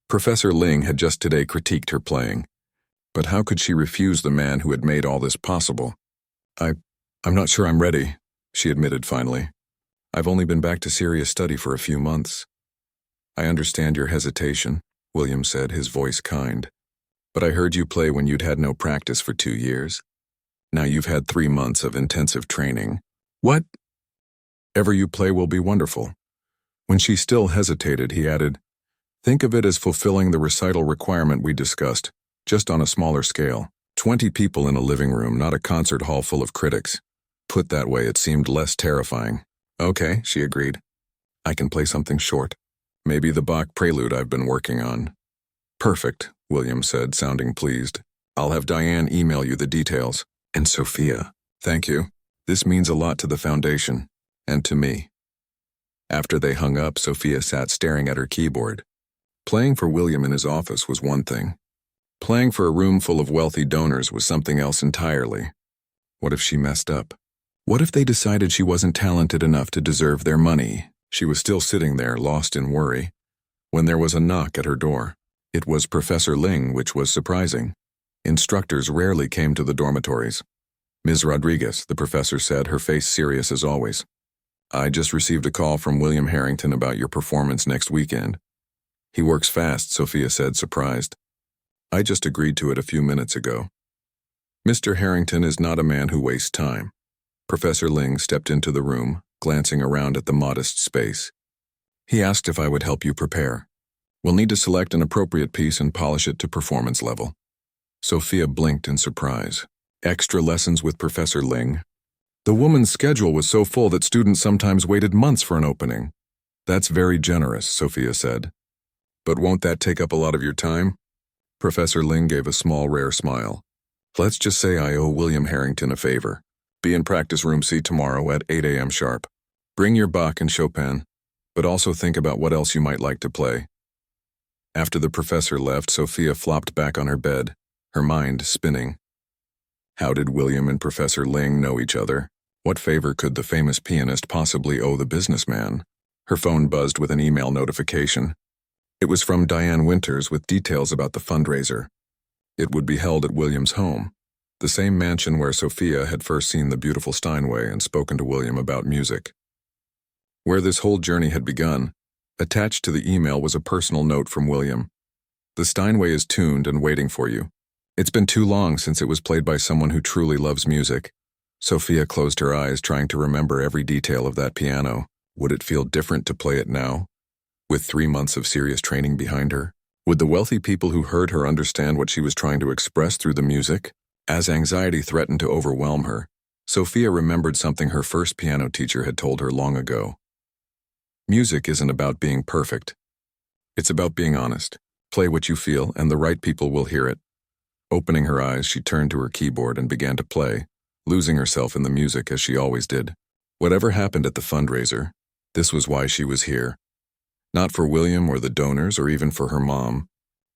Professor Ling had just today critiqued her playing. But how could she refuse the man who had made all this possible? I'm not sure I'm ready," she admitted finally. "I've only been back to serious study for a few months." "I understand your hesitation," William said, his voice kind. "But I heard you play when you'd had no practice for 2 years. Now you've had 3 months of intensive training. What? Ever you play will be wonderful." When she still hesitated, he added, "Think of it as fulfilling the recital requirement we discussed, just on a smaller scale. 20 people in a living room, not a concert hall full of critics." Put that way, it seemed less terrifying. "Okay," she agreed. "I can play something short. Maybe the Bach prelude I've been working on." "Perfect," William said, sounding pleased. "I'll have Diane email you the details." "And Sophia, thank you. This means a lot to the foundation, and to me." After they hung up, Sophia sat staring at her keyboard. Playing for William in his office was one thing. Playing for a room full of wealthy donors was something else entirely. What if she messed up? What if they decided she wasn't talented enough to deserve their money? She was still sitting there, lost in worry, when there was a knock at her door. It was Professor Ling, which was surprising. Instructors rarely came to the dormitories. "Ms. Rodriguez," the professor said, her face serious as always. "I just received a call from William Harrington about your performance next weekend. He works fast, Sophia said, surprised. I just agreed to it a few minutes ago. Mr. Harrington is not a man who wastes time. Professor Ling stepped into the room, glancing around at the modest space. He asked if I would help you prepare. We'll need to select an appropriate piece and polish it to performance level. Sophia blinked in surprise. Extra lessons with Professor Ling? The woman's schedule was so full that students sometimes waited months for an opening. That's very generous, Sophia said. But won't that take up a lot of your time? Professor Ling gave a small, rare smile. Let's just say I owe William Harrington a favor. Be in practice room C tomorrow at 8 a.m. sharp. Bring your Bach and Chopin, but also think about what else you might like to play. After the professor left, Sophia flopped back on her bed, her mind spinning. How did William and Professor Ling know each other? What favor could the famous pianist possibly owe the businessman? Her phone buzzed with an email notification. It was from Diane Winters with details about the fundraiser. It would be held at William's home, the same mansion where Sophia had first seen the beautiful Steinway and spoken to William about music. Where this whole journey had begun, attached to the email was a personal note from William. The Steinway is tuned and waiting for you. It's been too long since it was played by someone who truly loves music. Sophia closed her eyes, trying to remember every detail of that piano. Would it feel different to play it now? With 3 months of serious training behind her? Would the wealthy people who heard her understand what she was trying to express through the music? As anxiety threatened to overwhelm her, Sophia remembered something her first piano teacher had told her long ago. Music isn't about being perfect. It's about being honest. Play what you feel, and the right people will hear it. Opening her eyes, she turned to her keyboard and began to play, losing herself in the music as she always did. Whatever happened at the fundraiser, this was why she was here. Not for William or the donors or even for her mom,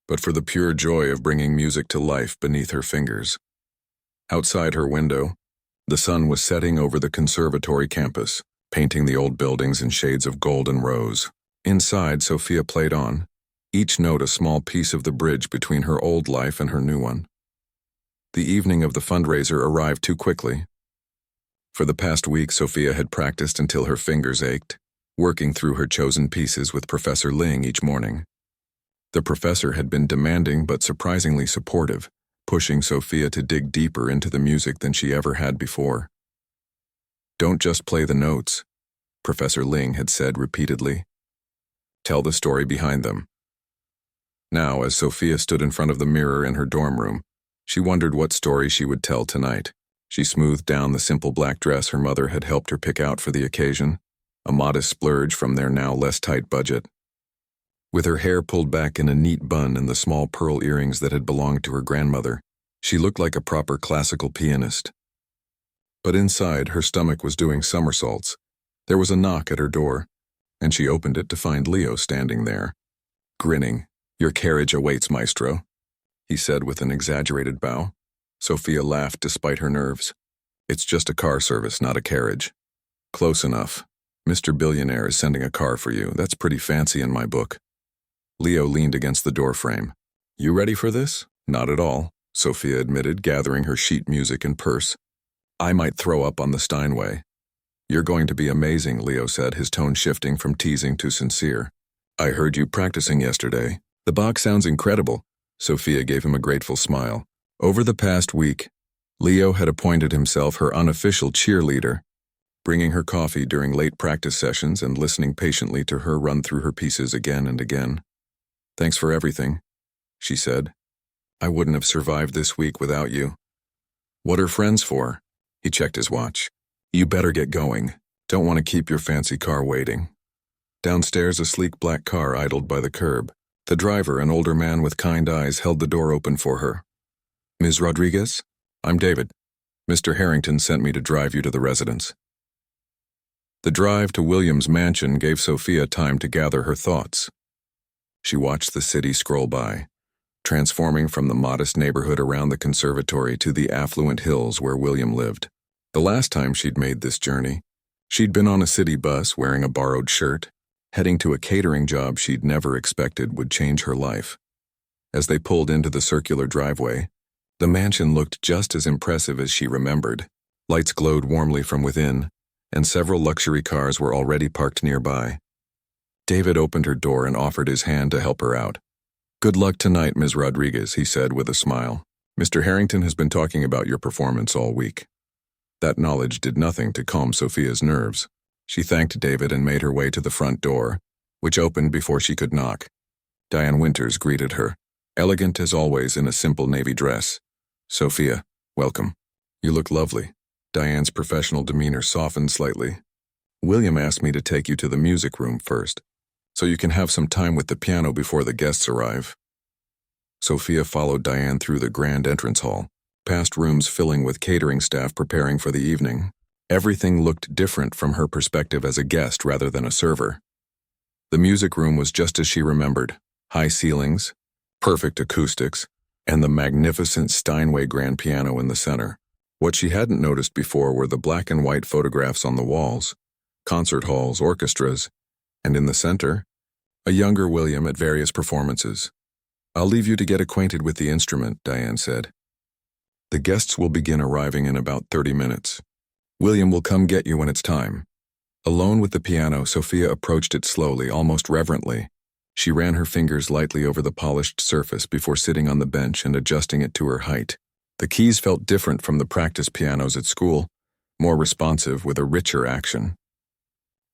but for the pure joy of bringing music to life beneath her fingers. Outside her window, the sun was setting over the conservatory campus, painting the old buildings in shades of gold and rose. Inside, Sophia played on, each note a small piece of the bridge between her old life and her new one. The evening of the fundraiser arrived too quickly. For the past week, Sophia had practiced until her fingers ached, working through her chosen pieces with Professor Ling each morning. The professor had been demanding but surprisingly supportive, pushing Sophia to dig deeper into the music than she ever had before. Don't just play the notes, Professor Ling had said repeatedly. Tell the story behind them. Now, as Sophia stood in front of the mirror in her dorm room, she wondered what story she would tell tonight. She smoothed down the simple black dress her mother had helped her pick out for the occasion, a modest splurge from their now less tight budget. With her hair pulled back in a neat bun and the small pearl earrings that had belonged to her grandmother, she looked like a proper classical pianist. But inside, her stomach was doing somersaults. There was a knock at her door, and she opened it to find Leo standing there, grinning. Your carriage awaits, maestro, he said with an exaggerated bow. Sophia laughed despite her nerves. It's just a car service, not a carriage. Close enough. Mr. Billionaire is sending a car for you. That's pretty fancy in my book. Leo leaned against the doorframe. You ready for this? Not at all, Sophia admitted, gathering her sheet music and purse. I might throw up on the Steinway. You're going to be amazing, Leo said, his tone shifting from teasing to sincere. I heard you practicing yesterday. The Bach sounds incredible. Sophia gave him a grateful smile. Over the past week, Leo had appointed himself her unofficial cheerleader, bringing her coffee during late practice sessions and listening patiently to her run through her pieces again and again. Thanks for everything, she said. I wouldn't have survived this week without you. What are friends for? He checked his watch. You better get going. Don't want to keep your fancy car waiting. Downstairs, a sleek black car idled by the curb. The driver, an older man with kind eyes, held the door open for her. Ms. Rodriguez? I'm David. Mr. Harrington sent me to drive you to the residence. The drive to William's mansion gave Sophia time to gather her thoughts. She watched the city scroll by, transforming from the modest neighborhood around the conservatory to the affluent hills where William lived. The last time she'd made this journey, she'd been on a city bus wearing a borrowed shirt, heading to a catering job she'd never expected would change her life. As they pulled into the circular driveway, the mansion looked just as impressive as she remembered. Lights glowed warmly from within, and several luxury cars were already parked nearby. David opened her door and offered his hand to help her out. "Good luck tonight, Ms. Rodriguez," he said with a smile. "Mr. Harrington has been talking about your performance all week." That knowledge did nothing to calm Sophia's nerves. She thanked David and made her way to the front door, which opened before she could knock. Diane Winters greeted her, elegant as always in a simple navy dress. "Sophia, welcome. You look lovely." Diane's professional demeanor softened slightly. "William asked me to take you to the music room first, so you can have some time with the piano before the guests arrive." Sophia followed Diane through the grand entrance hall, past rooms filling with catering staff preparing for the evening. Everything looked different from her perspective as a guest rather than a server. The music room was just as she remembered: high ceilings, perfect acoustics, and the magnificent Steinway grand piano in the center. What she hadn't noticed before were the black and white photographs on the walls, concert halls, orchestras, and in the center, a younger William at various performances. "I'll leave you to get acquainted with the instrument," Diane said. "The guests will begin arriving in about 30 minutes. William will come get you when it's time." Alone with the piano, Sophia approached it slowly, almost reverently. She ran her fingers lightly over the polished surface before sitting on the bench and adjusting it to her height. The keys felt different from the practice pianos at school, more responsive with a richer action.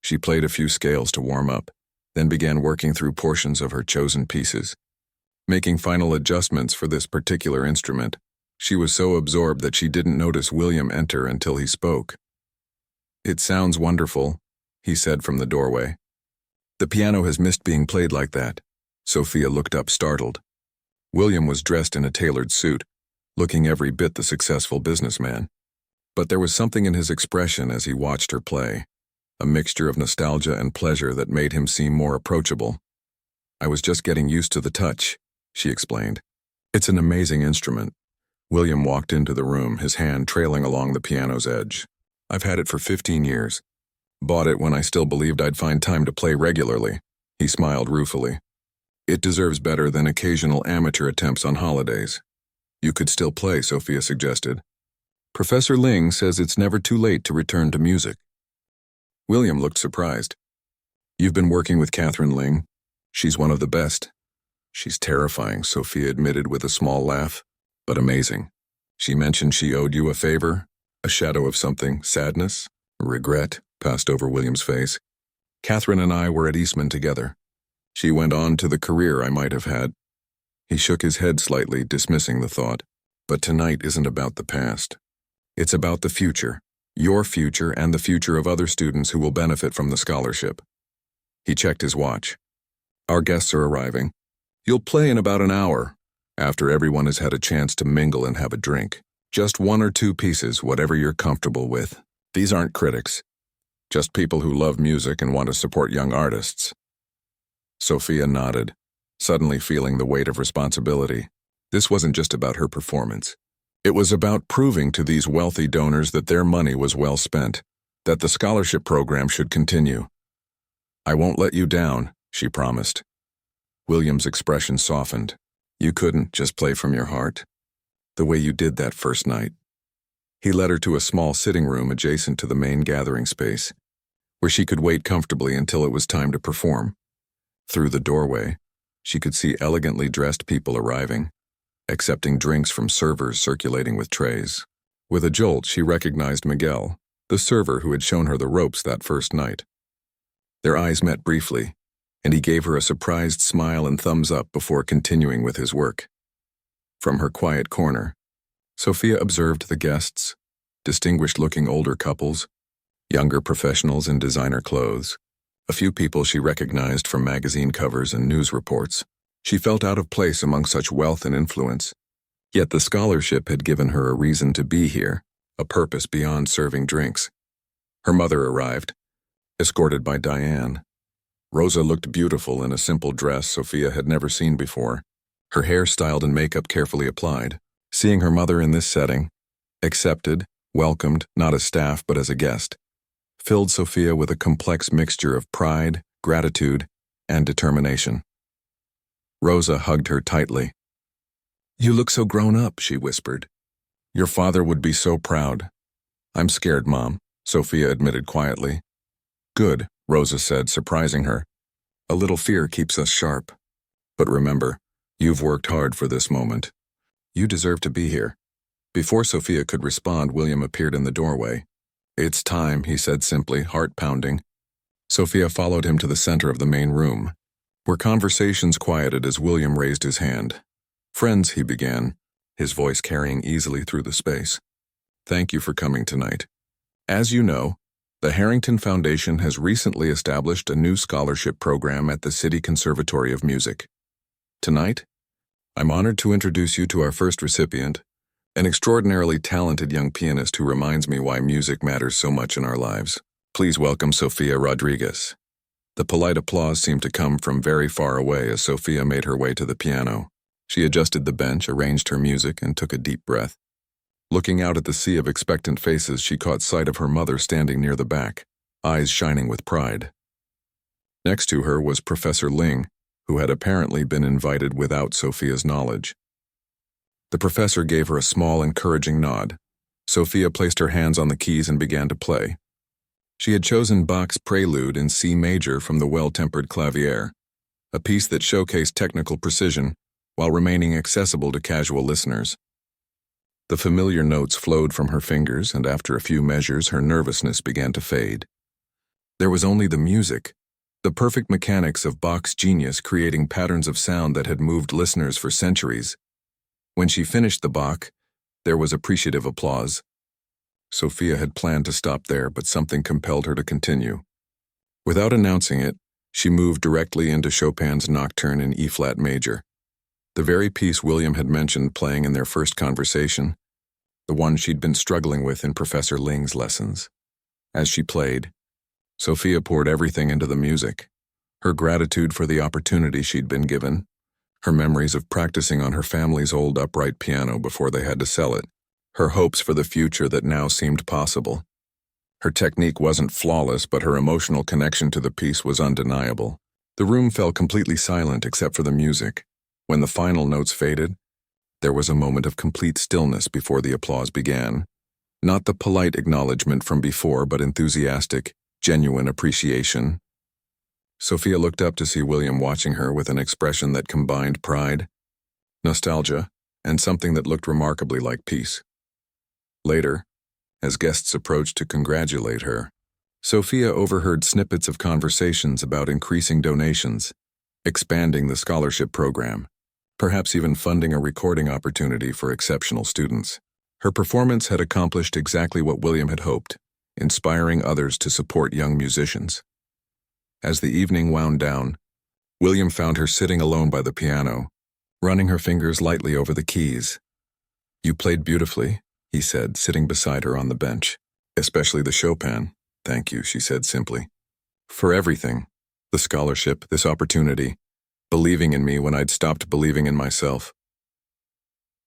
She played a few scales to warm up, then began working through portions of her chosen pieces. Making final adjustments for this particular instrument, she was so absorbed that she didn't notice William enter until he spoke. "It sounds wonderful," he said from the doorway. "The piano has missed being played like that." Sophia looked up startled. William was dressed in a tailored suit, looking every bit the successful businessman. But there was something in his expression as he watched her play, a mixture of nostalgia and pleasure that made him seem more approachable. "I was just getting used to the touch," she explained. "It's an amazing instrument." William walked into the room, his hand trailing along the piano's edge. "I've had it for 15 years. Bought it when I still believed I'd find time to play regularly." He smiled ruefully. "It deserves better than occasional amateur attempts on holidays." "You could still play," Sophia suggested. "Professor Ling says it's never too late to return to music." William looked surprised. "You've been working with Catherine Ling? She's one of the best." "She's terrifying," Sophia admitted with a small laugh, "but amazing. She mentioned she owed you a favor." A shadow of something, sadness, regret, passed over William's face. "Catherine and I were at Eastman together. She went on to the career I might have had." He shook his head slightly, dismissing the thought. "But tonight isn't about the past. It's about the future, your future and the future of other students who will benefit from the scholarship." He checked his watch. "Our guests are arriving. You'll play in about an hour, after everyone has had a chance to mingle and have a drink. Just 1 or 2 pieces, whatever you're comfortable with. These aren't critics, just people who love music and want to support young artists." Sophia nodded, suddenly feeling the weight of responsibility. This wasn't just about her performance. It was about proving to these wealthy donors that their money was well spent, that the scholarship program should continue. "I won't let you down," she promised. William's expression softened. "You couldn't just play from your heart? The way you did that first night." He led her to a small sitting room adjacent to the main gathering space, where she could wait comfortably until it was time to perform. Through the doorway, she could see elegantly dressed people arriving, accepting drinks from servers circulating with trays. With a jolt, she recognized Miguel, the server who had shown her the ropes that first night. Their eyes met briefly, and he gave her a surprised smile and thumbs up before continuing with his work. From her quiet corner, Sophia observed the guests, distinguished-looking older couples, younger professionals in designer clothes, a few people she recognized from magazine covers and news reports. She felt out of place among such wealth and influence, yet the scholarship had given her a reason to be here, a purpose beyond serving drinks. Her mother arrived, escorted by Diane. Rosa looked beautiful in a simple dress Sophia had never seen before, her hair styled and makeup carefully applied. Seeing her mother in this setting, accepted, welcomed, not as staff but as a guest, filled Sophia with a complex mixture of pride, gratitude, and determination. Rosa hugged her tightly. "You look so grown up," she whispered. "Your father would be so proud." "I'm scared, Mom," Sophia admitted quietly. "Good," Rosa said, surprising her. A little fear keeps us sharp. But remember, you've worked hard for this moment. You deserve to be here. Before Sophia could respond, William appeared in the doorway. It's time, he said simply, heart pounding. Sophia followed him to the center of the main room, where conversations quieted as William raised his hand. Friends, he began, his voice carrying easily through the space. Thank you for coming tonight. As you know, the Harrington Foundation has recently established a new scholarship program at the City Conservatory of Music. Tonight, I'm honored to introduce you to our first recipient, an extraordinarily talented young pianist who reminds me why music matters so much in our lives. Please welcome Sophia Rodriguez. The polite applause seemed to come from very far away as Sophia made her way to the piano. She adjusted the bench, arranged her music, and took a deep breath. Looking out at the sea of expectant faces, she caught sight of her mother standing near the back, eyes shining with pride. Next to her was Professor Ling, who had apparently been invited without Sophia's knowledge. The professor gave her a small, encouraging nod. Sophia placed her hands on the keys and began to play. She had chosen Bach's Prelude in C major from the Well-Tempered Clavier, a piece that showcased technical precision while remaining accessible to casual listeners. The familiar notes flowed from her fingers, and after a few measures, her nervousness began to fade. There was only the music, the perfect mechanics of Bach's genius creating patterns of sound that had moved listeners for centuries. When she finished the Bach, there was appreciative applause. Sophia had planned to stop there, but something compelled her to continue. Without announcing it, she moved directly into Chopin's Nocturne in E-flat major, the very piece William had mentioned playing in their first conversation, the one she'd been struggling with in Professor Ling's lessons. As she played, Sophia poured everything into the music, her gratitude for the opportunity she'd been given, her memories of practicing on her family's old upright piano before they had to sell it, her hopes for the future that now seemed possible. Her technique wasn't flawless, but her emotional connection to the piece was undeniable. The room fell completely silent except for the music. When the final notes faded, there was a moment of complete stillness before the applause began. Not the polite acknowledgement from before, but enthusiastic, genuine appreciation. Sophia looked up to see William watching her with an expression that combined pride, nostalgia, and something that looked remarkably like peace. Later, as guests approached to congratulate her, Sophia overheard snippets of conversations about increasing donations, expanding the scholarship program, perhaps even funding a recording opportunity for exceptional students. Her performance had accomplished exactly what William had hoped, inspiring others to support young musicians. As the evening wound down, William found her sitting alone by the piano, running her fingers lightly over the keys. You played beautifully, he said, sitting beside her on the bench. Especially the Chopin. Thank you, she said simply. For everything. The scholarship, this opportunity, believing in me when I'd stopped believing in myself.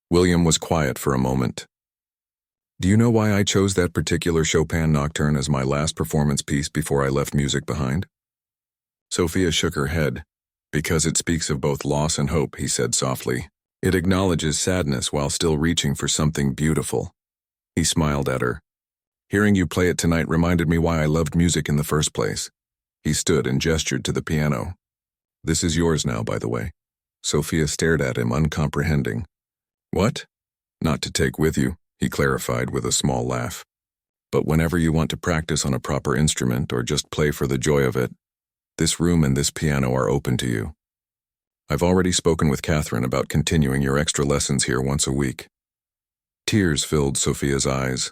William was quiet for a moment. Do you know why I chose that particular Chopin Nocturne as my last performance piece before I left music behind? Sophia shook her head. Because it speaks of both loss and hope, he said softly. It acknowledges sadness while still reaching for something beautiful. He smiled at her. Hearing you play it tonight reminded me why I loved music in the first place. He stood and gestured to the piano. This is yours now, by the way. Sophia stared at him, uncomprehending. What? Not to take with you, he clarified with a small laugh. But whenever you want to practice on a proper instrument or just play for the joy of it, this room and this piano are open to you. I've already spoken with Catherine about continuing your extra lessons here once a week. Tears filled Sophia's eyes,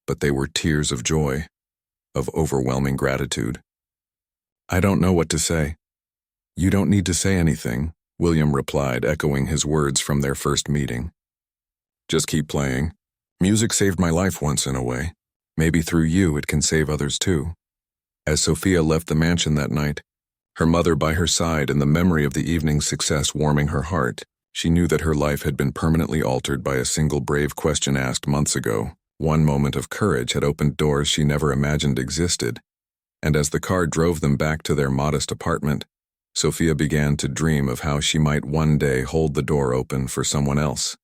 but they were tears of joy, of overwhelming gratitude. I don't know what to say. You don't need to say anything, William replied, echoing his words from their first meeting. Just keep playing. Music saved my life once in a way. Maybe through you it can save others too. As Sophia left the mansion that night, her mother by her side and the memory of the evening's success warming her heart, she knew that her life had been permanently altered by a single brave question asked months ago. One moment of courage had opened doors she never imagined existed, and as the car drove them back to their modest apartment, Sophia began to dream of how she might one day hold the door open for someone else.